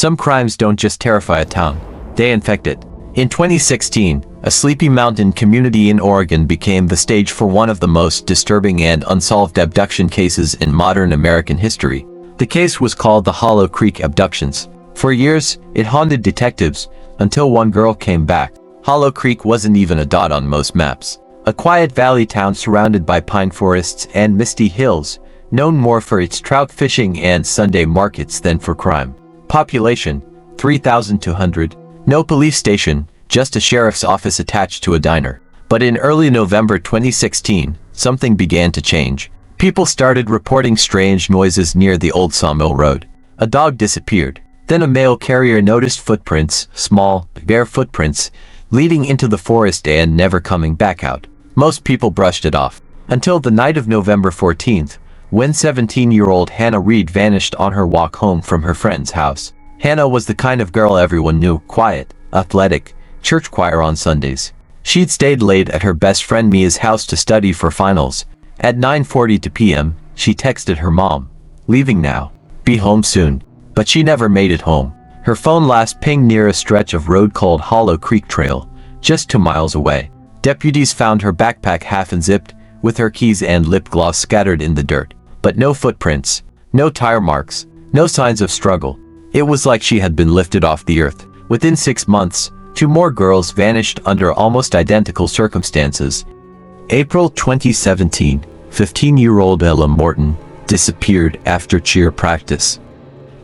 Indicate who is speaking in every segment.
Speaker 1: Some crimes don't just terrify a town, they infect it. In 2016, a Sleepy Mountain community in Oregon became the stage for one of the most disturbing and unsolved abduction cases in modern American history. The case was called the Hollow Creek Abductions. For years, it haunted detectives, until one girl came back. Hollow Creek wasn't even a dot on most maps. A quiet valley town surrounded by pine forests and misty hills, known more for its trout fishing and Sunday markets than for crime. Population, 3,200. No police station, just a sheriff's office attached to a diner. But in early November 2016, something began to change. People started reporting strange noises near the old Sawmill Road. A dog disappeared. Then a mail carrier noticed footprints, small, bare footprints, leading into the forest and never coming back out. Most people brushed it off. Until the night of November 14th, when 17-year-old Hannah Reed vanished on her walk home from her friend's house. Hannah was the kind of girl everyone knew, quiet, athletic, church choir on Sundays. She'd stayed late at her best friend Mia's house to study for finals. At 9:42 p.m., she texted her mom, "Leaving now. Be home soon." But she never made it home. Her phone last pinged near a stretch of road called Hollow Creek Trail, just 2 miles away. Deputies found her backpack half unzipped, with her keys and lip gloss scattered in the dirt. But no footprints, no tire marks, no signs of struggle. It was like she had been lifted off the earth. Within 6 months, 2 more girls vanished under almost identical circumstances. April 2017, 15-year-old Ella Morton disappeared after cheer practice.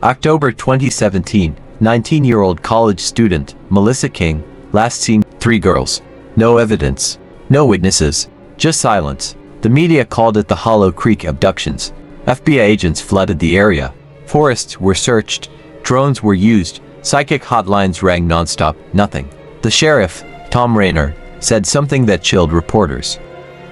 Speaker 1: October 2017, 19-year-old college student Melissa King, last seen. 3 girls. No evidence. No witnesses. Just silence. The media called it the Hollow Creek Abductions. FBI agents flooded the area. Forests were searched. Drones were used. Psychic hotlines rang nonstop. Nothing. The sheriff, Tom Rayner, said something that chilled reporters.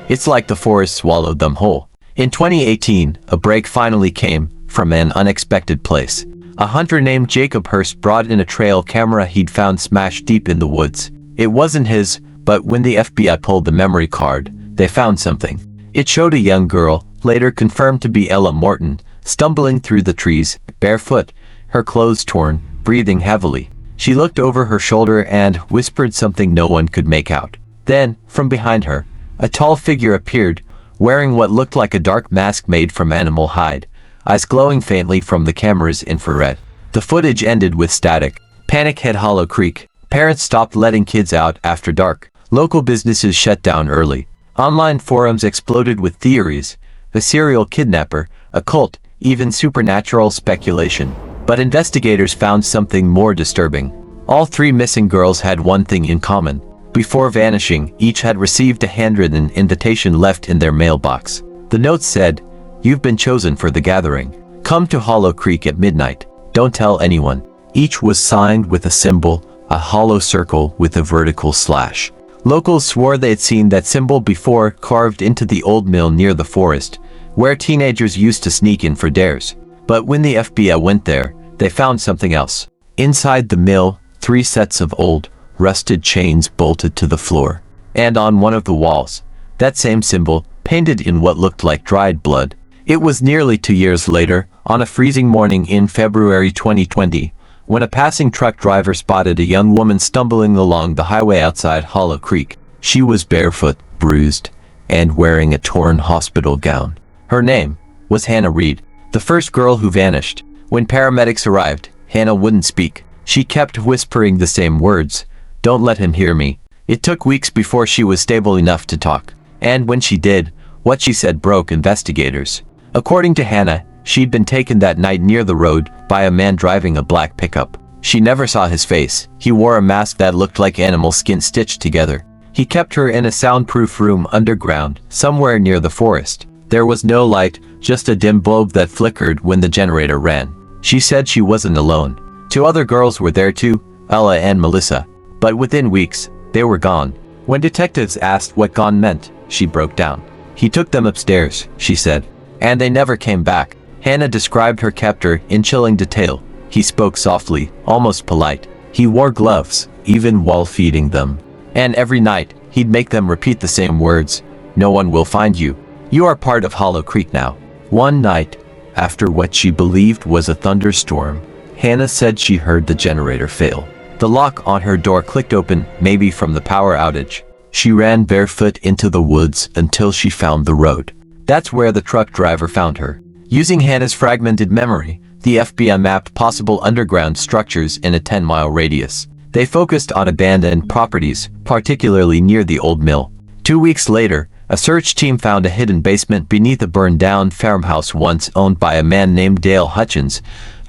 Speaker 1: It's like the forest swallowed them whole. In 2018, a break finally came from an unexpected place. A hunter named Jacob Hurst brought in a trail camera he'd found smashed deep in the woods. It wasn't his, but when the FBI pulled the memory card, they found something. It showed a young girl, later confirmed to be Ella Morton, stumbling through the trees, barefoot, her clothes torn, breathing heavily. She looked over her shoulder and whispered something no one could make out. Then, from behind her, a tall figure appeared, wearing what looked like a dark mask made from animal hide, eyes glowing faintly from the camera's infrared. The footage ended with static. Panic hit Hollow Creek. Parents stopped letting kids out after dark. Local businesses shut down early. Online forums exploded with theories, a serial kidnapper, a cult, even supernatural speculation. But investigators found something more disturbing. All 3 missing girls had one thing in common. Before vanishing, each had received a handwritten invitation left in their mailbox. The note said, "You've been chosen for the gathering. Come to Hollow Creek at midnight. Don't tell anyone." Each was signed with a symbol, a hollow circle with a vertical slash. Locals swore they'd seen that symbol before, carved into the old mill near the forest, where teenagers used to sneak in for dares. But when the FBI went there, they found something else. Inside the mill, 3 sets of old, rusted chains bolted to the floor. And on one of the walls, that same symbol, painted in what looked like dried blood. It was nearly 2 years later, on a freezing morning in February 2020, when a passing truck driver spotted a young woman stumbling along the highway outside Hollow Creek. She was barefoot, bruised, and wearing a torn hospital gown. Her name was Hannah Reed, the first girl who vanished. When paramedics arrived, Hannah wouldn't speak. She kept whispering the same words, "Don't let him hear me." It took weeks before she was stable enough to talk. And when she did, what she said broke investigators. According to Hannah, she'd been taken that night near the road by a man driving a black pickup. She never saw his face. He wore a mask that looked like animal skin stitched together. He kept her in a soundproof room underground, somewhere near the forest. There was no light, just a dim bulb that flickered when the generator ran. She said she wasn't alone. 2 other girls were there too, Ella and Melissa. But within weeks, they were gone. When detectives asked what gone meant, she broke down. "He took them upstairs," she said. "And they never came back." Hannah described her captor in chilling detail. He spoke softly, almost polite. He wore gloves, even while feeding them. And every night, he'd make them repeat the same words. "No one will find you. You are part of Hollow Creek now." One night, after what she believed was a thunderstorm, Hannah said she heard the generator fail. The lock on her door clicked open, maybe from the power outage. She ran barefoot into the woods until she found the road. That's where the truck driver found her. Using Hannah's fragmented memory, the FBI mapped possible underground structures in a 10-mile radius. They focused on abandoned properties, particularly near the old mill. 2 weeks later, a search team found a hidden basement beneath a burned-down farmhouse once owned by a man named Dale Hutchins,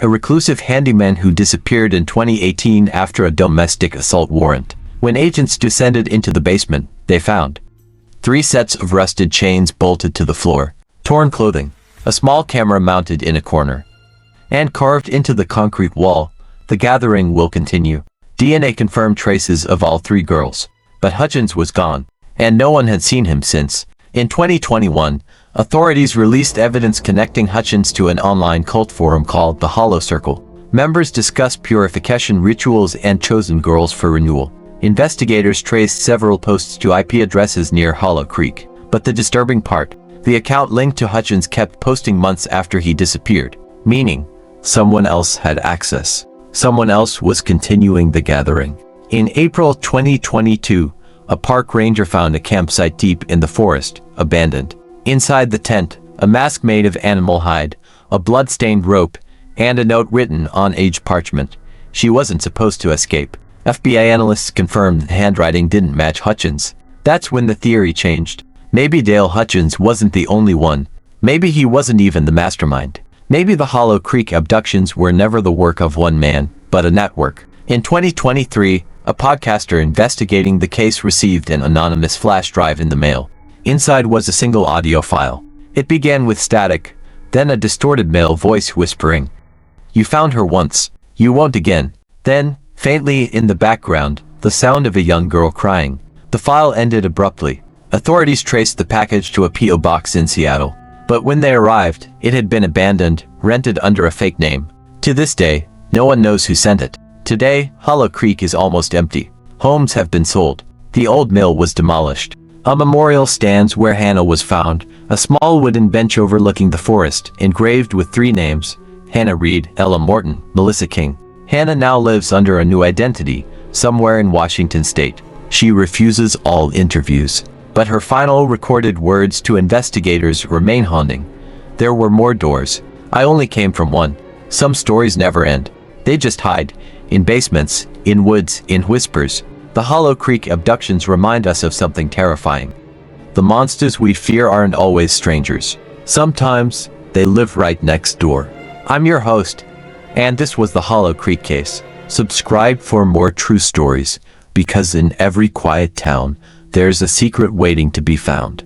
Speaker 1: a reclusive handyman who disappeared in 2018 after a domestic assault warrant. When agents descended into the basement, they found 3 sets of rusted chains bolted to the floor, torn clothing, a small camera mounted in a corner, and carved into the concrete wall. The gathering will continue. DNA confirmed traces of all 3 girls, but Hutchins was gone, and no one had seen him since. In 2021, authorities released evidence connecting Hutchins to an online cult forum called the Hollow Circle. Members discussed purification rituals and chosen girls for renewal. Investigators traced several posts to IP addresses near Hollow Creek, but the disturbing part, the account linked to Hutchins kept posting months after he disappeared, meaning someone else had access. Someone else was continuing the gathering. In April 2022, a park ranger found a campsite deep in the forest, abandoned. Inside the tent, a mask made of animal hide, a blood-stained rope, and a note written on aged parchment. She wasn't supposed to escape. FBI analysts confirmed the handwriting didn't match Hutchins. That's when the theory changed. Maybe Dale Hutchins wasn't the only one. Maybe he wasn't even the mastermind. Maybe the Hollow Creek abductions were never the work of one man, but a network. In 2023, a podcaster investigating the case received an anonymous flash drive in the mail. Inside was a single audio file. It began with static, then a distorted male voice whispering, "You found her once. You won't again." Then, faintly in the background, the sound of a young girl crying. The file ended abruptly. Authorities traced the package to a P.O. box in Seattle. But when they arrived, it had been abandoned, rented under a fake name. To this day, no one knows who sent it. Today, Hollow Creek is almost empty. Homes have been sold. The old mill was demolished. A memorial stands where Hannah was found, a small wooden bench overlooking the forest, engraved with 3 names: Hannah Reed, Ella Morton, Melissa King. Hannah now lives under a new identity, somewhere in Washington state. She refuses all interviews, but her final recorded words to investigators remain haunting. "There were more doors. I only came from one." Some stories never end. They just hide. In basements, in woods, in whispers. The Hollow Creek abductions remind us of something terrifying. The monsters we fear aren't always strangers. Sometimes, they live right next door. I'm your host, and this was the Hollow Creek case. Subscribe for more true stories, because in every quiet town, there's a secret waiting to be found.